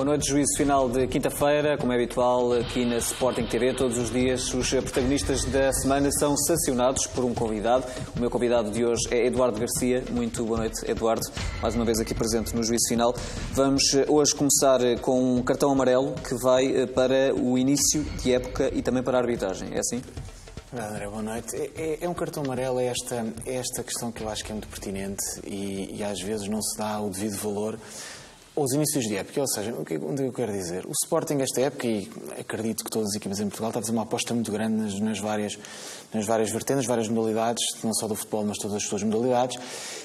Boa noite, juízo final de quinta-feira, como é habitual aqui na Sporting TV. Todos os dias os protagonistas da semana são sancionados por um convidado. O meu convidado de hoje é Eduardo Garcia. Muito boa noite, Eduardo, mais uma vez aqui presente no juízo final. Vamos hoje começar com um cartão amarelo que vai para o início de época e também para a arbitragem, é assim? André, boa noite. É um cartão amarelo, é esta questão que eu acho que é muito pertinente e às vezes não se dá o devido valor aos inícios de época. Ou seja, onde eu quero dizer? O Sporting esta época, e acredito que todas as equipas em Portugal, está a fazer uma aposta muito grande nas várias vertentes, nas várias modalidades, não só do futebol, mas todas as suas modalidades,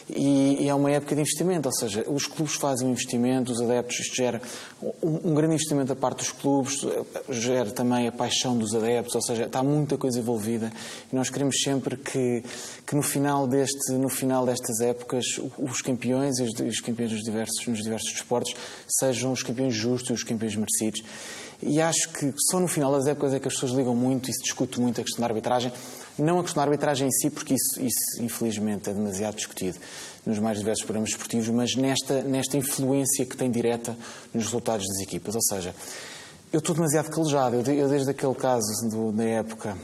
e é uma época de investimento, ou seja, os clubes fazem um investimento, os adeptos, isto gera um grande investimento da parte dos clubes, gera também a paixão dos adeptos, ou seja, está muita coisa envolvida, e nós queremos sempre que no final destas épocas os campeões e os campeões nos diversos desportos sejam os campeões justos e os campeões merecidos. E acho que só no final das épocas é que as pessoas ligam muito e se discute muito a questão da arbitragem. Não a questão da arbitragem em si, porque isso infelizmente é demasiado discutido nos mais diversos programas esportivos, mas nesta influência que tem direta nos resultados das equipas. Ou seja, eu estou demasiado calejado. Eu desde aquele caso da época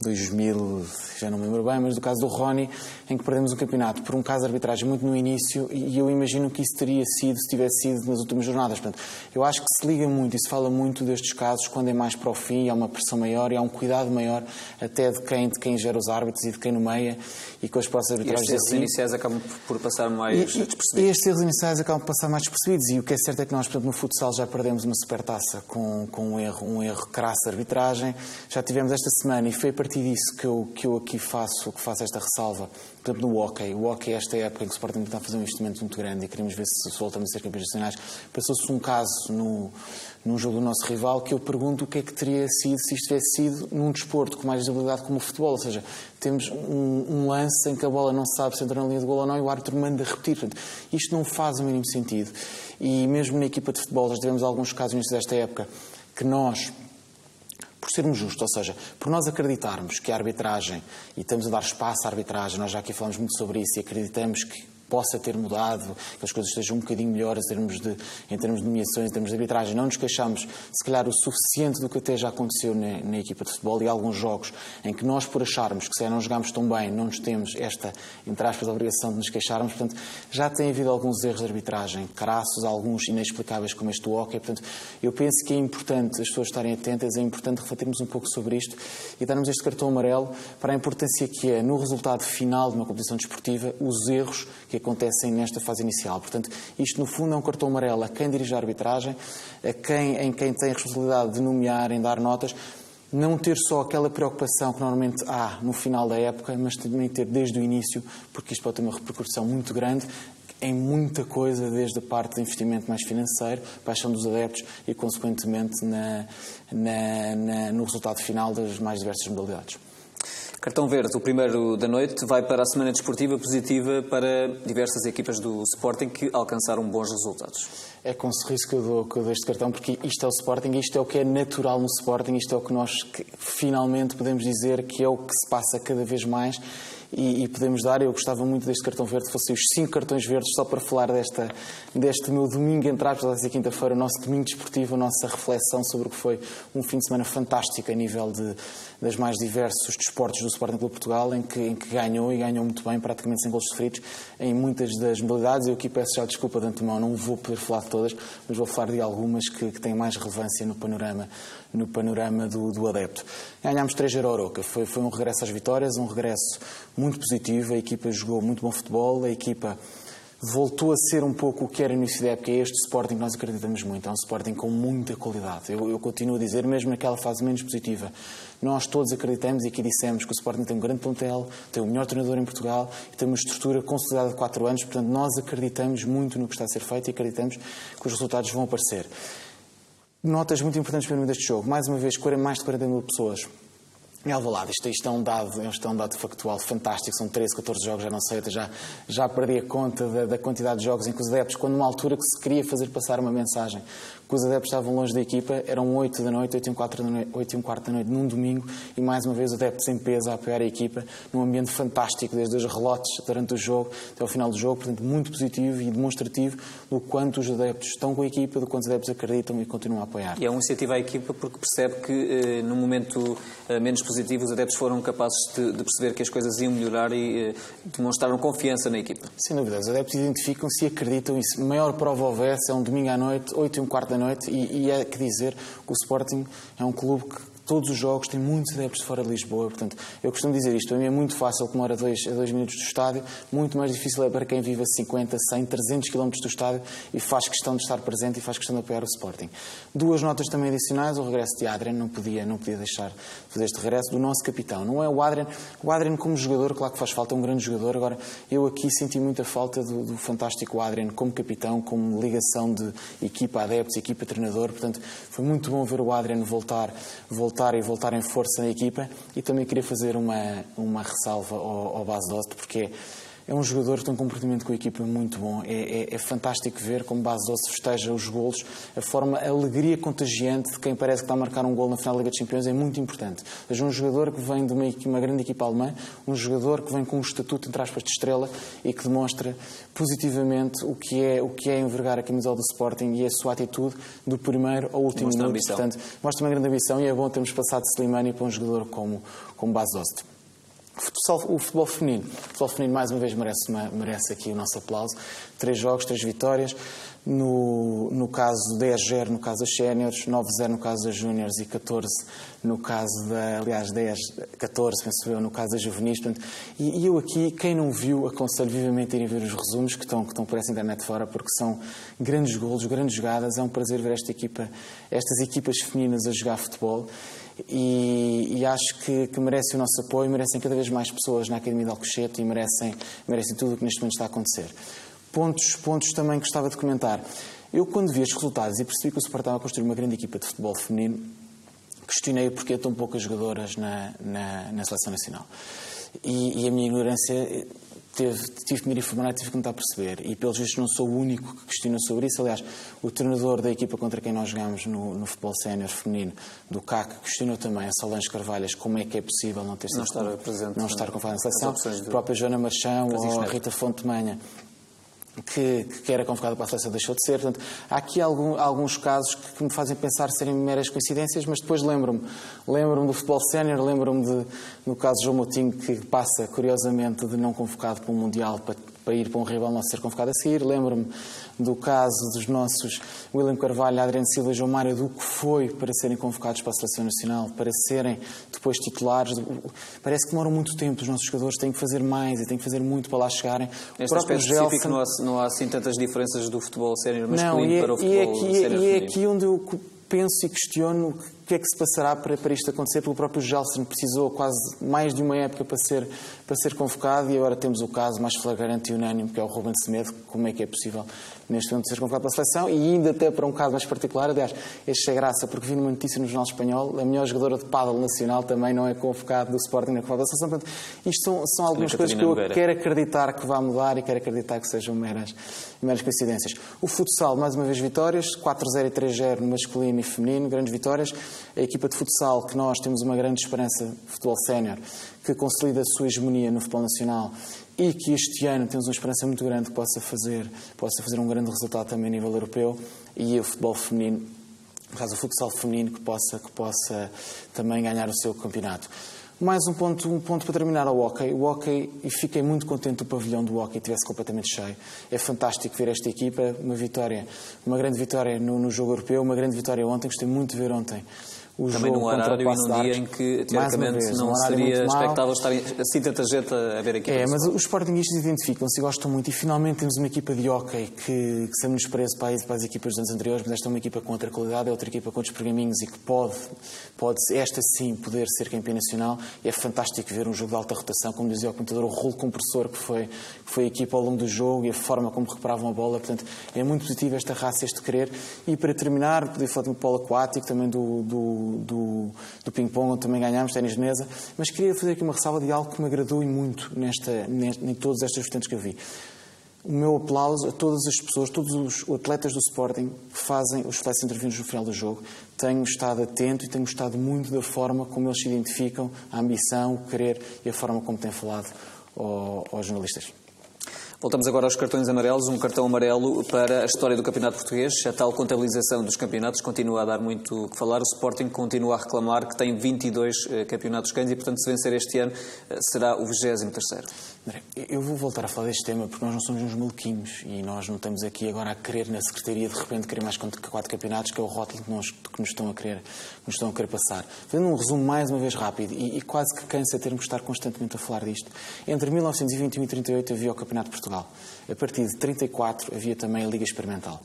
2000, já não me lembro bem, mas do caso do Rony, em que perdemos o campeonato por um caso de arbitragem muito no início, e eu imagino que isso teria sido se tivesse sido nas últimas jornadas. Portanto, eu acho que se liga muito e se fala muito destes casos quando é mais para o fim, e há uma pressão maior e há um cuidado maior até de quem gera os árbitros e de quem nomeia, e com as próximas arbitragens. E estes erros iniciais acabam por passar mais despercebidos. E estes erros iniciais acabam por passar mais despercebidos, e o que é certo é que nós, portanto, no futsal já perdemos uma supertaça com um erro crasso de arbitragem. Já tivemos esta semana, e foi a partir disso que eu aqui faço esta ressalva, por exemplo, no hóquei. O hóquei, esta época em que o Sporting está a fazer um investimento muito grande e queremos ver se voltamos a ser campeões nacionais, passou-se um caso num jogo do nosso rival que eu pergunto o que é que teria sido se isto tivesse sido num desporto com mais visibilidade como o futebol. Ou seja, temos um lance em que a bola não se sabe se entra na linha de golo ou não e o árbitro manda repetir. Portanto, isto não faz o mínimo sentido. E mesmo na equipa de futebol já tivemos alguns casos nesta desta época que nós, por sermos justos, ou seja, por nós acreditarmos que a arbitragem, e estamos a dar espaço à arbitragem, nós já aqui falamos muito sobre isso, e acreditamos que possa ter mudado, que as coisas estejam um bocadinho melhores em termos de nomeações, em termos de arbitragem. Não nos queixamos, se calhar, o suficiente do que até já aconteceu na equipa de futebol, e alguns jogos em que nós, por acharmos que se não jogamos tão bem, não nos temos esta, entre aspas, obrigação de nos queixarmos. Portanto, já tem havido alguns erros de arbitragem crassos, alguns inexplicáveis como este do hóquei. Portanto, eu penso que é importante as pessoas estarem atentas, é importante refletirmos um pouco sobre isto e darmos este cartão amarelo para a importância que é, no resultado final de uma competição desportiva, os erros que acontecem nesta fase inicial. Portanto, isto no fundo é um cartão amarelo a quem dirige a arbitragem, em quem tem a responsabilidade de nomear, em dar notas, não ter só aquela preocupação que normalmente há no final da época, mas também ter desde o início, porque isto pode ter uma repercussão muito grande em muita coisa, desde a parte de investimento mais financeiro, paixão dos adeptos e, consequentemente, no resultado final das mais diversas modalidades. Cartão verde, o primeiro da noite, vai para a semana desportiva positiva para diversas equipas do Sporting que alcançaram bons resultados. É com sorriso que eu dou este cartão, porque isto é o Sporting, isto é o que é natural no Sporting, isto é o que nós finalmente podemos dizer que é o que se passa cada vez mais. E podemos dar, eu gostava muito deste cartão verde, fossem os 5 cartões verdes, só para falar deste meu domingo, entre aspas, vai ser quinta-feira, o nosso domingo desportivo, a nossa reflexão sobre o que foi um fim de semana fantástico a nível das mais diversos desportos do Sporting Clube Portugal, em que ganhou, e ganhou muito bem, praticamente sem golos sofridos, em muitas das modalidades. Eu aqui peço já desculpa de antemão, não vou poder falar de todas, mas vou falar de algumas que têm mais relevância no panorama do adepto. Ganhámos 3-0 ao Arouca, foi um regresso às vitórias, um regresso muito positivo, a equipa jogou muito bom futebol, a equipa voltou a ser um pouco o que era no início da época, é este Sporting que nós acreditamos muito, é um Sporting com muita qualidade. Eu continuo a dizer, mesmo naquela fase menos positiva, nós todos acreditamos e aqui dissemos que o Sporting tem um grande plantel, tem o melhor treinador em Portugal e tem uma estrutura consolidada de 4 anos, portanto nós acreditamos muito no que está a ser feito e acreditamos que os resultados vão aparecer. Notas muito importantes para mim deste jogo, mais uma vez, mais de 40 mil pessoas Em Alvalade, isto é um dado factual fantástico, são 13, 14 jogos, já não sei, já perdi a conta da quantidade de jogos em que os adeptos, quando numa altura que se queria fazer passar uma mensagem, que os adeptos estavam longe da equipa, eram 8 da noite, 8 e um quarto da noite, num domingo, e mais uma vez os adeptos em peso a apoiar a equipa, num ambiente fantástico, desde os relotes durante o jogo até ao final do jogo, portanto muito positivo e demonstrativo do quanto os adeptos estão com a equipa, do quanto os adeptos acreditam e continuam a apoiar. E é uma iniciativa à equipa porque percebe que num momento menos positivo os adeptos foram capazes de perceber que as coisas iam melhorar e demonstraram confiança na equipa. Sem dúvida, os adeptos identificam-se e acreditam isso. Maior prova houvesse, é um domingo à noite, 8 e um quarto da noite, e é que dizer que o Sporting é um clube que todos os jogos tem muitos adeptos de fora de Lisboa. Portanto, eu costumo dizer isto, para mim é muito fácil, que mora a 2 minutos do estádio, muito mais difícil é para quem vive a 50, 100, 300 km do estádio e faz questão de estar presente e faz questão de apoiar o Sporting. 2 notas também adicionais, o regresso de Adrian, não podia deixar de fazer este regresso, do nosso capitão. Não é o Adrian como jogador, claro que faz falta, é um grande jogador, agora eu aqui senti muita falta do fantástico Adrian como capitão, como ligação de equipa adeptos, equipa treinador, portanto foi muito bom ver o Adrian voltar em força na equipa, e também queria fazer uma ressalva ao Bas Dost, porque é um jogador que tem um comportamento com a equipa muito bom. É fantástico ver como Bas Dost festeja os golos, a alegria contagiante de quem parece que está a marcar um golo na final da Liga dos Campeões é muito importante. Ou seja, um jogador que vem de uma grande equipa alemã, um jogador que vem com um estatuto, entre aspas, de estrela e que demonstra positivamente o que é envergar a camisola do Sporting e a sua atitude do primeiro ao último minuto. Portanto, mostra uma grande ambição e é bom termos passado de Slimani para um jogador como Bas Dost. O futebol feminino. O futebol feminino, mais uma vez, merece aqui o nosso aplauso. 3 jogos, 3 vitórias. No caso 10-0 no caso das séniores, 9-0 no caso das júniores e 14 no caso aliás, 14, penso eu, no caso das juvenis. Portanto, e eu aqui, quem não viu, aconselho vivamente a irem ver os resumos que estão por essa internet fora, porque são grandes golos, grandes jogadas. É um prazer ver estas equipas femininas a jogar futebol. E acho que merecem o nosso apoio, merecem cada vez mais pessoas na Academia de Alcochete e merecem tudo o que neste momento está a acontecer. Pontos também que gostava de comentar. Eu, quando vi os resultados e percebi que o Sporting estava a construir uma grande equipa de futebol feminino, questionei porque há tão poucas jogadoras na Seleção Nacional. E a minha ignorância tive que me ir informar e tive que tentar perceber. E, pelos vistos, não sou o único que questiona sobre isso. Aliás, o treinador da equipa contra quem nós jogamos no futebol sénior feminino, do CAC, questionou também a Solange Carvalhas como é que é possível não estar convocada na seleção. A própria Joana Marchão ou a Rita Fontemanha, que era convocada para a seleção, deixou de ser. Portanto, há aqui alguns casos que me fazem pensar serem meras coincidências, mas depois lembro-me do futebol sénior, lembro-me no caso de João Moutinho, que passa, curiosamente, de não convocado para um Mundial para ir para um rival nosso ser convocado a seguir. Lembro-me do caso dos nossos William Carvalho, Adriano Silva e João Mário, do que foi para serem convocados para a Seleção Nacional, para serem depois titulares. Parece que demoram muito tempo, os nossos jogadores têm que fazer mais e têm que fazer muito para lá chegarem. Neste aspecto específico não há assim tantas diferenças do futebol sénior masculino para o futebol sénior feminino. E é aqui onde eu penso e questiono o que é que se passará para isto acontecer, porque o próprio Gelson precisou quase mais de uma época para ser convocado, e agora temos o caso mais flagrante e unânime, que é o Ruben Semedo. Como é que é possível neste momento ser convocado para a seleção? E ainda até para um caso mais particular, aliás, este é graça, porque vi numa notícia no Jornal Espanhol, a melhor jogadora de pádel nacional também não é convocada do Sporting na convocação da seleção. Portanto, isto são algumas coisas que eu quero acreditar que vai mudar e quero acreditar que sejam meras coincidências. O futsal, mais uma vez vitórias, 4-0 e 3-0 no masculino e feminino, grandes vitórias. A equipa de futsal, que nós temos uma grande esperança, futebol sénior, que consolida a sua hegemonia no futebol nacional e que este ano temos uma esperança muito grande que possa fazer um grande resultado também a nível europeu, e o futebol feminino, no caso o futsal feminino, que possa também ganhar o seu campeonato. Mais um ponto para terminar, ao hóquei. O hóquei, e fiquei muito contente que o pavilhão do hóquei estivesse completamente cheio. É fantástico ver esta equipa, uma grande vitória no jogo europeu, uma grande vitória ontem, gostei muito de ver ontem o também jogo num horário e num dia em que, teoricamente, não seria expectável estar assim tanta gente a ver aqui. Mas os sportinguistas identificam-se e gostam muito, e finalmente temos uma equipa de hóquei que sempre nos preso para as equipas dos anos anteriores, mas esta é uma equipa com outra qualidade, é outra equipa com outros pergaminhos e que pode esta sim poder ser campeã nacional. E é fantástico ver um jogo de alta rotação, como dizia o comentador, o rolo compressor que foi a equipa ao longo do jogo e a forma como recuperavam a bola. Portanto, é muito positivo esta raça, este querer. E para terminar, podia falar do polo aquático, também do do ping-pong, onde também ganhámos, ténis de mesa, mas queria fazer aqui uma ressalva de algo que me agradou e muito em todas estas vertentes que eu vi. O meu aplauso a todas as pessoas, todos os atletas do Sporting que fazem os reflexos intervinos no final do jogo. Tenho estado atento e tenho gostado muito da forma como eles se identificam, a ambição, o querer e a forma como têm falado aos jornalistas. Voltamos agora aos cartões amarelos. Um cartão amarelo para a história do Campeonato Português. A tal contabilização dos campeonatos continua a dar muito o que falar. O Sporting continua a reclamar que tem 22 campeonatos ganhos e, portanto, se vencer este ano, será o 23º. Eu vou voltar a falar deste tema porque nós não somos uns maluquinhos e nós não estamos aqui agora a querer na Secretaria de repente querer mais 4 campeonatos, que é o rótulo que nos estão a querer passar. Fazendo um resumo mais uma vez rápido e quase que cansa termos de estar constantemente a falar disto. Entre 1921 e 1938 havia o Campeonato de Portugal. A partir de 1934 havia também a Liga Experimental.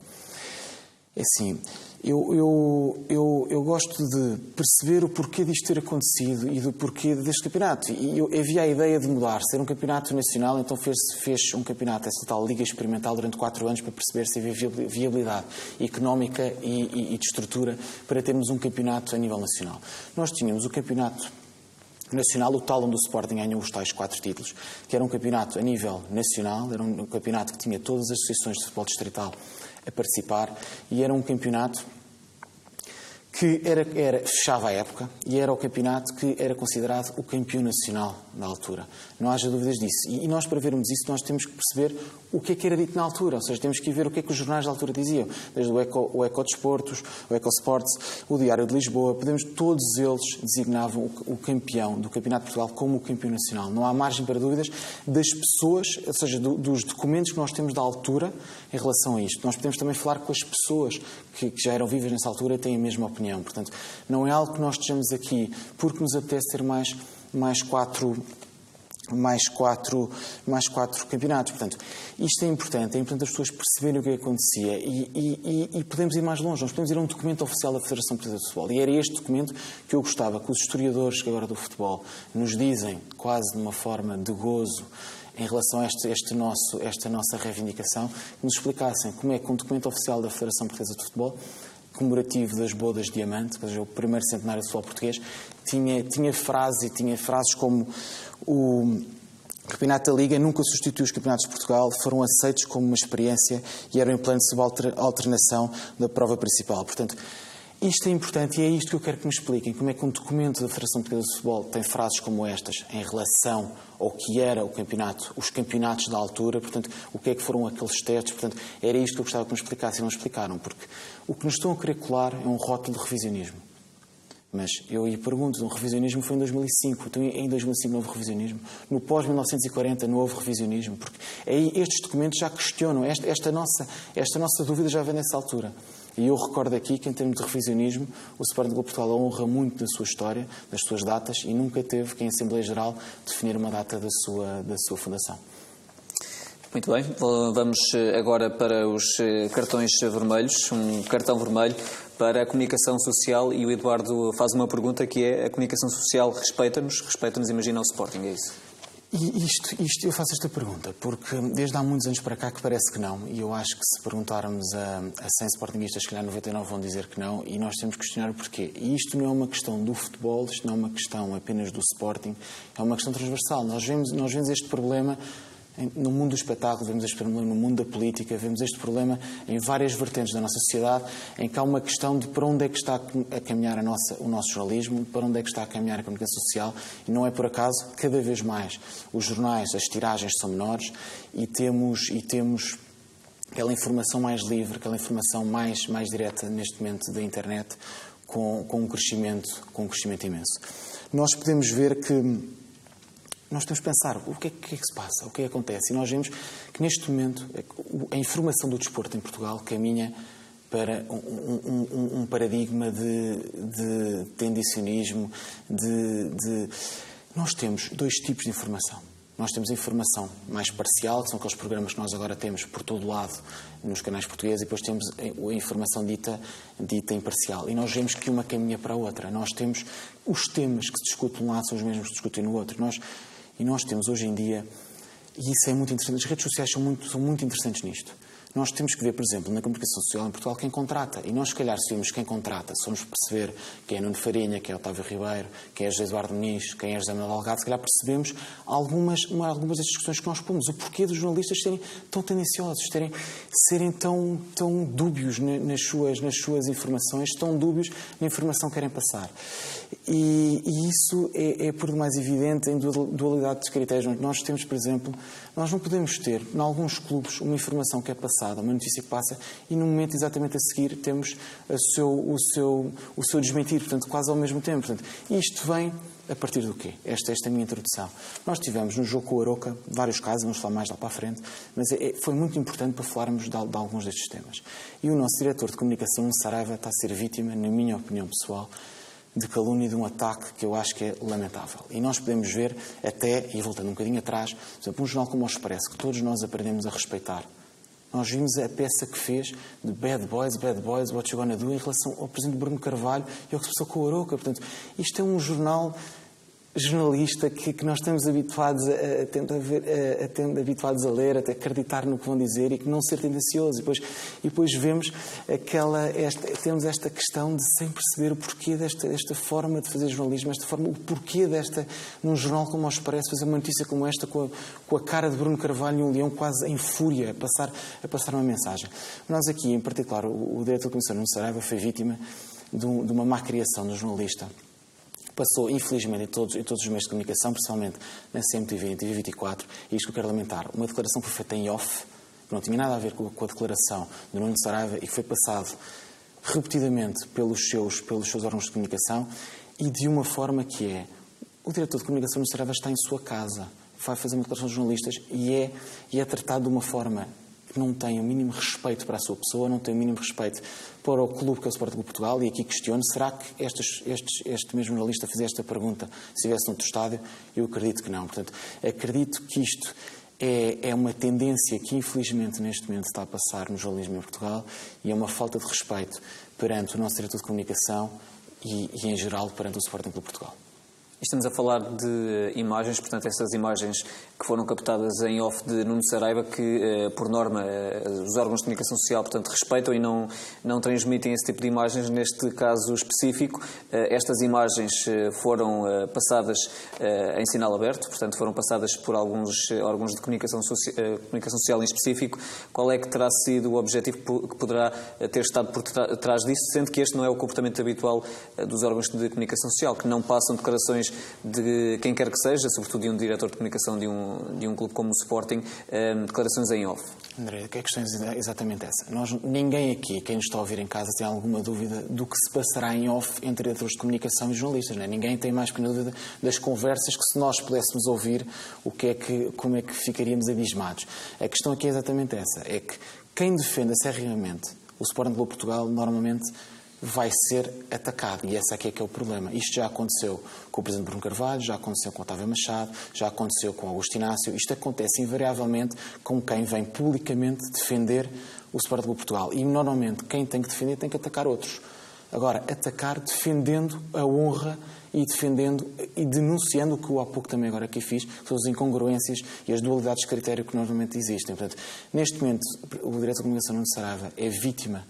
É assim, eu gosto de perceber o porquê disto ter acontecido e do porquê deste campeonato. E havia a ideia de mudar, ser um campeonato nacional, então fez um campeonato, essa tal Liga Experimental, durante 4 anos para perceber se havia viabilidade económica e de estrutura para termos um campeonato a nível nacional. Nós tínhamos o campeonato nacional, o tal onde o Sporting ganhou os tais 4 títulos, que era um campeonato a nível nacional, era um campeonato que tinha todas as associações de futebol distrital a participar e era um campeonato que fechava a época e era o campeonato que era considerado o campeão nacional na altura. Não haja dúvidas disso. E nós, para vermos isso, nós temos que perceber o que é que era dito na altura. Ou seja, temos que ver o que é que os jornais da altura diziam. Desde o Ecodesportos, o Ecosports, o Diário de Lisboa. Todos eles designavam o campeão do Campeonato de Portugal como o campeão nacional. Não há margem para dúvidas das pessoas, ou seja, dos documentos que nós temos da altura em relação a isto. Nós podemos também falar com as pessoas que já eram vivas nessa altura e têm a mesma opinião. Portanto, não é algo que nós estejamos aqui porque nos apetece ter mais quatro campeonatos. Portanto, isto é importante as pessoas perceberem o que acontecia e podemos ir mais longe. Nós podemos ir a um documento oficial da Federação Portuguesa de Futebol e era este documento que eu gostava que os historiadores agora do futebol nos dizem, quase de uma forma de gozo, em relação a esta nossa reivindicação, que nos explicassem como é que um documento oficial da Federação Portuguesa de Futebol, comemorativo das bodas de diamante, ou seja, o primeiro centenário do futebol português, tinha frases como o Campeonato da Liga nunca substituiu os campeonatos de Portugal, foram aceitos como uma experiência e eram em plano de alternação da prova principal. Portanto, isto é importante e é isto que eu quero que me expliquem. Como é que um documento da Federação Portuguesa de Futebol tem frases como estas em relação ao que era o campeonato, os campeonatos da altura, portanto, o que é que foram aqueles testes. Portanto, era isto que eu gostava que me explicassem e não explicaram, porque o que nos estão a querer colar é um rótulo de revisionismo. Mas eu lhe pergunto, o revisionismo foi em 2005, então em 2005 não houve revisionismo. No pós-1940 não houve revisionismo, porque aí estes documentos já questionam, esta nossa dúvida já vem nessa altura. E eu recordo aqui que, em termos de revisionismo, o Sporting Clube de Portugal honra muito da sua história, das suas datas, e nunca teve que, em Assembleia Geral, definir uma data da sua fundação. Muito bem, vamos agora para os cartões vermelhos. Um cartão vermelho para a comunicação social e o Eduardo faz uma pergunta que é: a comunicação social respeita-nos, imagina o Sporting, é isso? E isto, eu faço esta pergunta porque desde há muitos anos para cá que parece que não, e eu acho que se perguntarmos a 100 sportinguistas, se calhar 99 vão dizer que não, e nós temos que questionar o porquê. E isto não é uma questão do futebol, isto não é uma questão apenas do Sporting, é uma questão transversal. Nós vemos este problema no mundo do espetáculo, vemos este problema no mundo da política, vemos este problema em várias vertentes da nossa sociedade, em que há uma questão de para onde é que está a caminhar o nosso jornalismo, para onde é que está a caminhar a comunicação social, e não é por acaso, cada vez mais, os jornais, as tiragens são menores e temos aquela informação mais livre, aquela informação mais direta neste momento da internet, com um crescimento imenso. Nós podemos ver que nós temos que pensar o que é que se passa, o que é que acontece. E nós vemos que, neste momento, a informação do desporto em Portugal caminha para um paradigma de tendencionismo. Nós temos 2 tipos de informação. Nós temos a informação mais parcial, que são aqueles programas que nós agora temos por todo o lado nos canais portugueses, e depois temos a informação dita imparcial. E nós vemos que uma caminha para a outra. Nós temos os temas que se discutem de um lado são os mesmos que se discutem no outro. Nós temos hoje em dia, e isso é muito interessante, as redes sociais são muito interessantes nisto. nós temos que ver, por exemplo, na comunicação social em Portugal, quem contrata. E nós, se calhar, se vemos quem contrata, se formos perceber quem é Nuno Farinha, quem é Otávio Ribeiro, quem é José Eduardo Muniz, quem é José Manuel Delgado, se calhar percebemos algumas das discussões que nós pomos. O porquê dos jornalistas serem tão tendenciosos, serem tão dúbios nas suas informações, tão dúbios na informação que querem passar. E isso é por demais evidente em dualidade de critérios. Nós temos, por exemplo, nós não podemos ter, em alguns clubes, uma informação que é passada, uma notícia que passa, e no momento exatamente a seguir temos o seu desmentir, portanto, quase ao mesmo tempo. Portanto, isto vem a partir do quê? Esta é a minha introdução. Nós tivemos no jogo com o Aroca vários casos, vamos falar mais lá para a frente, mas foi muito importante para falarmos de alguns destes temas. E o nosso diretor de comunicação, Nuno Saraiva, está a ser vítima, na minha opinião pessoal, de calúnia e de um ataque que eu acho que é lamentável. E nós podemos ver até, e voltando um bocadinho atrás, por exemplo, um jornal como o Expresso, que todos nós aprendemos a respeitar. Nós vimos a peça que fez de Bad Boys, What You Gonna Do, em relação ao presidente Bruno Carvalho e ao que se passou com o Aroca. Portanto, isto é um jornal jornalista que nós estamos habituados habituados a ler, até acreditar no que vão dizer e que não ser tendencioso. E depois vemos temos esta questão de sem perceber o porquê desta forma de fazer jornalismo, o porquê num jornal como o Expresso, fazer uma notícia como esta com a cara de Bruno Carvalho e um leão quase em fúria a passar uma mensagem. Nós aqui, em particular, o diretor da Comissão, Nuno Saraiva, foi vítima de uma má criação do jornalista. Passou, infelizmente, em todos os meios de comunicação, principalmente na CMTV e na TV24, e isto que eu quero lamentar, uma declaração que foi feita em off, que não tinha nada a ver com a declaração do Nuno Saraiva e que foi passado repetidamente pelos seus órgãos de comunicação, e de uma forma que o diretor de comunicação do Saraiva está em sua casa, vai fazer uma declaração de jornalistas e é tratado de uma forma que não tem o mínimo respeito para a sua pessoa, não tem o mínimo respeito para o clube que é o Sporting Clube de Portugal. E aqui questiono, será que este mesmo jornalista fizesse esta pergunta se estivesse noutro estádio? Eu acredito que não. Portanto, acredito que isto é uma tendência que, infelizmente, neste momento está a passar no jornalismo em Portugal, e é uma falta de respeito perante o nosso diretor de comunicação e em geral, perante o Sporting Clube de Portugal. Estamos a falar de imagens, portanto, essas imagens que foram captadas em off de Nuno Saraiva, que, por norma, os órgãos de comunicação social, portanto, respeitam e não transmitem esse tipo de imagens. Neste caso específico, estas imagens foram passadas em sinal aberto, portanto, foram passadas por alguns órgãos de comunicação social em específico. Qual é que terá sido o objetivo que poderá ter estado por trás disso, sendo que este não é o comportamento habitual dos órgãos de comunicação social, que não passam declarações de quem quer que seja, sobretudo de um diretor de comunicação de um clube como o Sporting, declarações em off? André, a questão é exatamente essa. Ninguém aqui, quem nos está a ouvir em casa, tem alguma dúvida do que se passará em off entre diretores de comunicação e jornalistas. Não é? Ninguém tem mais pequena dúvida das conversas que, se nós pudéssemos ouvir, como é que ficaríamos abismados. A questão aqui é exatamente essa. É que quem defende acerrimamente o Sporting Clube de Portugal, normalmente vai ser atacado. E esse aqui é que é o problema. Isto já aconteceu com o presidente Bruno Carvalho, já aconteceu com o Otávio Machado, já aconteceu com o Augusto Inácio. Isto acontece invariavelmente com quem vem publicamente defender o Sporting Clube de Portugal. E, normalmente, quem tem que defender tem que atacar outros. Agora, atacar defendendo a honra e defendendo e denunciando o que eu há pouco também agora aqui fiz, que são as incongruências e as dualidades de critério que normalmente existem. Portanto, neste momento, o diretor de comunicação, Nuno Saraiva, é vítima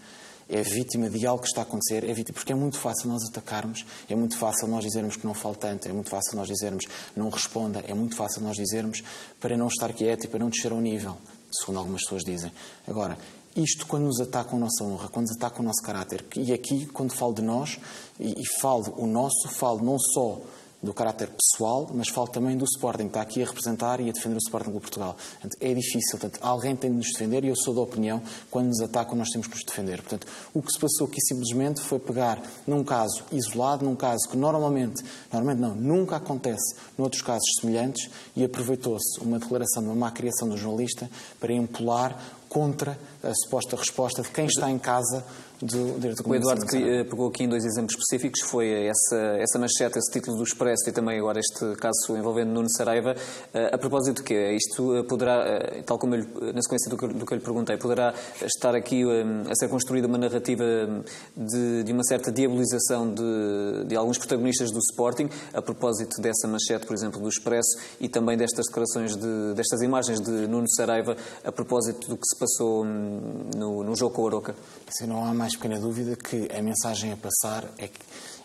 de algo que está a acontecer, porque é muito fácil nós atacarmos, é muito fácil nós dizermos que não fale tanto, é muito fácil nós dizermos não responda, é muito fácil nós dizermos para não estar quieto e para não descer ao nível, segundo algumas pessoas dizem. Agora, isto quando nos atacam a nossa honra, quando nos atacam o nosso caráter, e aqui, quando falo de nós, e falo o nosso, falo não só do caráter pessoal, mas falo também do Sporting, que está aqui a representar e a defender o Sporting Clube de Portugal. Portanto, é difícil. Portanto, alguém tem de nos defender e eu sou da opinião, quando nos atacam, nós temos que nos defender. Portanto, o que se passou aqui simplesmente foi pegar num caso isolado, num caso que normalmente não, nunca acontece noutros casos semelhantes, e aproveitou-se uma declaração de uma má criação do jornalista para empolar contra a suposta resposta de quem está em casa do diretor de comunicação. O Eduardo pegou aqui em dois exemplos específicos, foi essa manchete, esse título do Expresso e também agora este caso envolvendo Nuno Saraiva. A propósito de quê? Isto poderá, tal como na sequência do que eu lhe perguntei, poderá estar aqui a ser construída uma narrativa de uma certa diabolização de alguns protagonistas do Sporting, a propósito dessa manchete, por exemplo, do Expresso, e também destas declarações, destas imagens de Nuno Saraiva, a propósito do que se se passou no jogo com o Arouca? Não há mais pequena dúvida que a mensagem a passar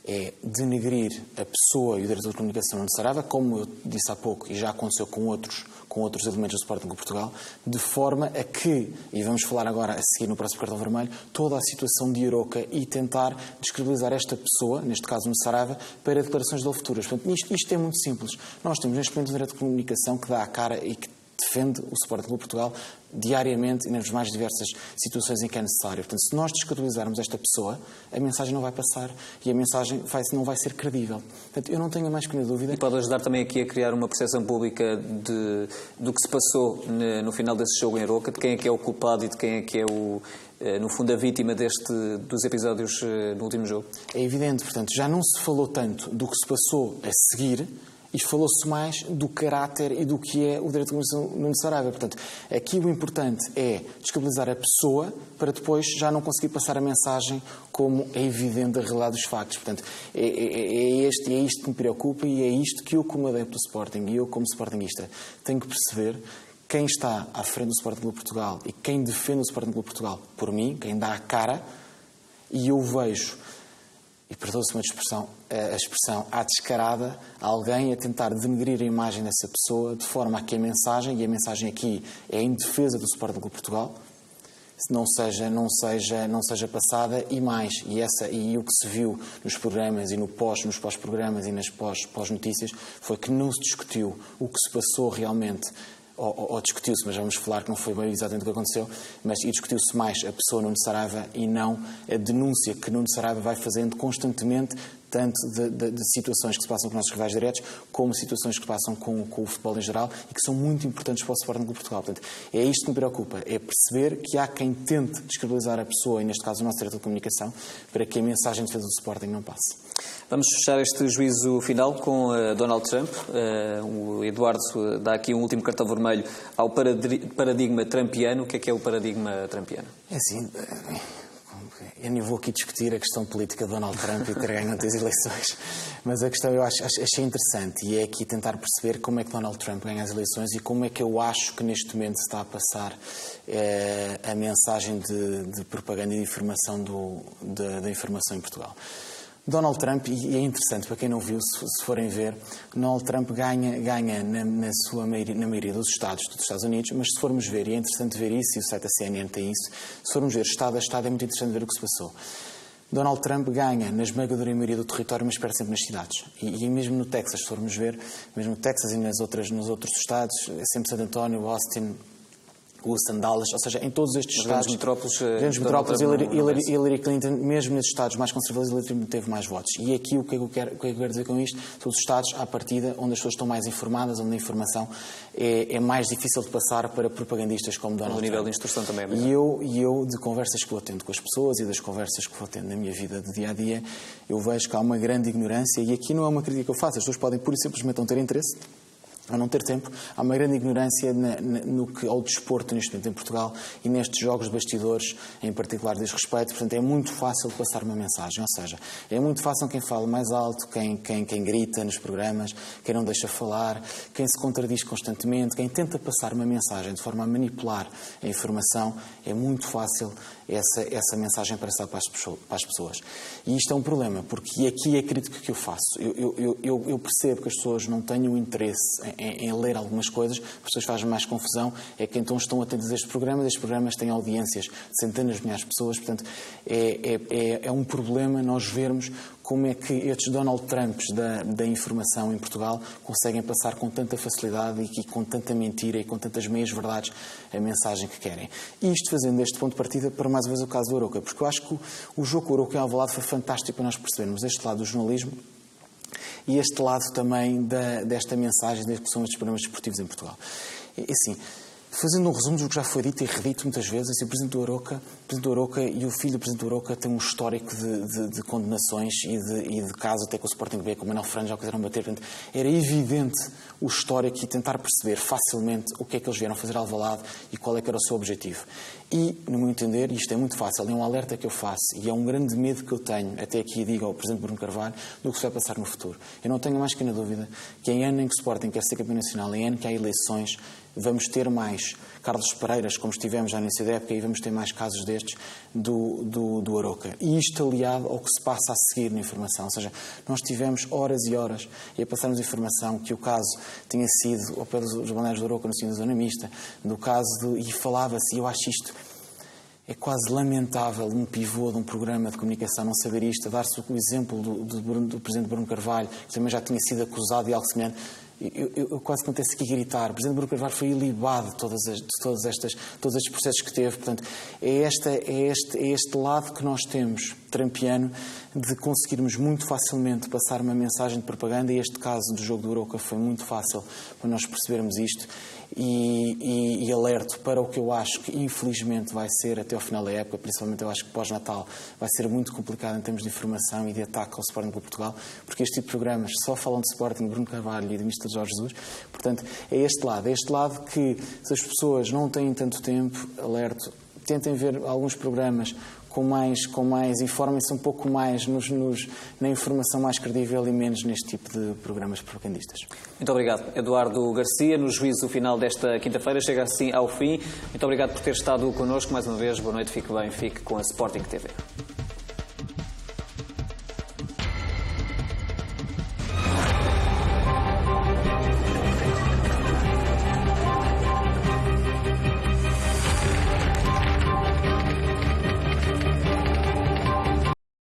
é denegrir a pessoa e o diretor de comunicação Nuno Saraiva, como eu disse há pouco, e já aconteceu com outros elementos do Sporting Clube de Portugal, de forma a que, e vamos falar agora a seguir no próximo cartão vermelho, toda a situação de Arouca e tentar descredibilizar esta pessoa, neste caso Nuno Saraiva, para declarações dele futuras. Portanto, isto é muito simples. Nós temos neste momento um diretor de comunicação que dá a cara e que defende o Sporting Clube de Portugal diariamente e nas mais diversas situações em que é necessário. Portanto, se nós descredibilizarmos esta pessoa, a mensagem não vai passar e a mensagem não vai ser credível. Portanto, eu não tenho a mais pequena dúvida. E pode ajudar também aqui a criar uma percepção pública do que se passou no final desse jogo em Arouca, de quem é que é o culpado e de quem é que é no fundo, a vítima dos episódios no último jogo. É evidente, portanto, já não se falou tanto do que se passou a seguir, e falou-se mais do caráter e do que é o diretor de comunicação Nuno Saraiva. Portanto, aqui o importante é descredibilizar a pessoa para depois já não conseguir passar a mensagem como é evidente a realidade dos factos. Portanto, é isto que me preocupa e é isto que eu, como adepto do Sporting e eu, como sportinguista, tenho que perceber. Quem está à frente do Sporting Clube de Portugal e quem defende o Sporting Clube de Portugal, por mim, quem dá a cara, e eu vejo, e perdoa-se a expressão à descarada, alguém a tentar denegrir a imagem dessa pessoa de forma a que a mensagem, e a mensagem aqui é em defesa do Sporting Clube de Portugal, não seja passada e mais. E o que se viu nos programas e nos pós-programas e nas pós-notícias foi que não se discutiu o que se passou realmente, ou discutiu-se, mas vamos falar que não foi bem exatamente o que aconteceu, e discutiu-se mais a pessoa Nuno Saraiva e não a denúncia que Nuno Saraiva vai fazendo constantemente, tanto de situações que se passam com os nossos rivais diretos, como situações que se passam com o futebol em geral e que são muito importantes para o Sporting Clube de Portugal. Portanto, é isto que me preocupa, é perceber que há quem tente descredibilizar a pessoa, e neste caso o nosso diretor de comunicação, para que a mensagem de defesa do Sporting não passe. Vamos fechar este juízo final com Donald Trump. O Eduardo dá aqui um último cartão vermelho ao paradigma trumpiano. O que é o paradigma trumpiano? É assim, eu nem vou aqui discutir a questão política de Donald Trump e ter ganho as eleições, mas a questão eu achei interessante e é aqui tentar perceber como é que Donald Trump ganha as eleições e como é que eu acho que neste momento se está a passar a mensagem de propaganda e de informação da informação em Portugal. Donald Trump, e é interessante para quem não viu, se forem ver, Donald Trump ganha na maioria dos Estados Unidos, mas se formos ver, e é interessante ver isso, e o site da CNN tem isso, se formos ver Estado a Estado é muito interessante ver o que se passou. Donald Trump ganha na esmagadora maioria do território, mas perde sempre nas cidades. E mesmo no Texas, se formos ver, mesmo no Texas e nos outros Estados, é sempre San Antonio, Austin, Houston, Dallas, ou seja, em todos estes estados, grandes metrópoles, Hillary Clinton, mesmo nesses estados mais conservadores, Hillary Clinton teve mais votos. E aqui o que eu quero dizer com isto? Todos os estados, à partida, onde as pessoas estão mais informadas, onde a informação é mais difícil de passar para propagandistas como Donald Trump. O nível de instrução também é melhor. E eu, de conversas que vou tendo com as pessoas e das conversas que vou tendo na minha vida de dia a dia, eu vejo que há uma grande ignorância, e aqui não é uma crítica que eu faço, as pessoas podem pura e simplesmente não ter interesse, a não ter tempo. Há uma grande ignorância no que ao desporto neste momento em Portugal e nestes jogos de bastidores em particular diz respeito. Portanto, é muito fácil passar uma mensagem, ou seja, é muito fácil quem fala mais alto, quem grita nos programas, quem não deixa falar, quem se contradiz constantemente, quem tenta passar uma mensagem de forma a manipular a informação, é muito fácil essa mensagem passar para as pessoas. E isto é um problema, porque aqui é a crítica que eu faço. Eu percebo que as pessoas não tenham interesse em ler algumas coisas, as pessoas fazem mais confusão, é que então estão atentos a estes programas têm audiências de centenas de milhares de pessoas, portanto é um problema nós vermos como é que estes Donald Trumps da informação em Portugal conseguem passar com tanta facilidade e com tanta mentira e com tantas meias-verdades a mensagem que querem. E isto fazendo este ponto de partida para mais uma vez o caso do Arouca, porque eu acho que o jogo com o Arouca em Alvalade foi fantástico para nós percebermos este lado do jornalismo e este lado também desta mensagem que são estes programas desportivos em Portugal. E assim, fazendo um resumo do que já foi dito e redito muitas vezes, assim, o Presidente do Arouca e o filho do Presidente do Arouca têm um histórico de condenações e de casos até com o Sporting B, com o Manuel Fernandes já o quiseram bater. Portanto, era evidente o histórico e tentar perceber facilmente o que é que eles vieram fazer a Alvalade e qual é que era o seu objetivo. E, no meu entender, isto é muito fácil, é um alerta que eu faço e é um grande medo que eu tenho, até aqui digo ao Presidente Bruno Carvalho, do que se vai passar no futuro. Eu não tenho mais que na dúvida que em ano em que o Sporting quer ser campeão nacional, em ano que há eleições, vamos ter mais Carlos Pereiras, como estivemos já nessa época, e vamos ter mais casos destes do Arouca. E isto aliado ao que se passa a seguir na informação. Ou seja, nós tivemos horas e horas a passarmos informação que o caso tinha sido ao pé dos balneários do Arouca, no sentido da zona mista, do caso e falava-se, e eu acho isto é quase lamentável, um pivô de um programa de comunicação não saber isto, a dar-se o exemplo do Presidente Bruno Carvalho, que também já tinha sido acusado de algo semelhante. Eu quase acontece aqui a gritar. O Presidente Bruno Carvalho foi ilibado de todos estes processos que teve. Portanto, é este lado que nós temos, trampiano, de conseguirmos muito facilmente passar uma mensagem de propaganda, e este caso do jogo do Arouca foi muito fácil para nós percebermos isto, e alerto para o que eu acho que infelizmente vai ser até ao final da época, principalmente eu acho que pós-Natal vai ser muito complicado em termos de informação e de ataque ao Sporting Clube de Portugal, porque este tipo de programas só falam de Sporting, de Bruno Carvalho e de Ministro Jorge Jesus. Portanto, é este lado que, se as pessoas não têm tanto tempo, alerto, tentem ver alguns programas informem-se um pouco mais na informação mais credível e menos neste tipo de programas propagandistas. Muito obrigado, Eduardo Garcia. No juízo final desta quinta-feira chega assim ao fim. Muito obrigado por ter estado connosco mais uma vez. Boa noite, fique bem, fique com a Sporting TV.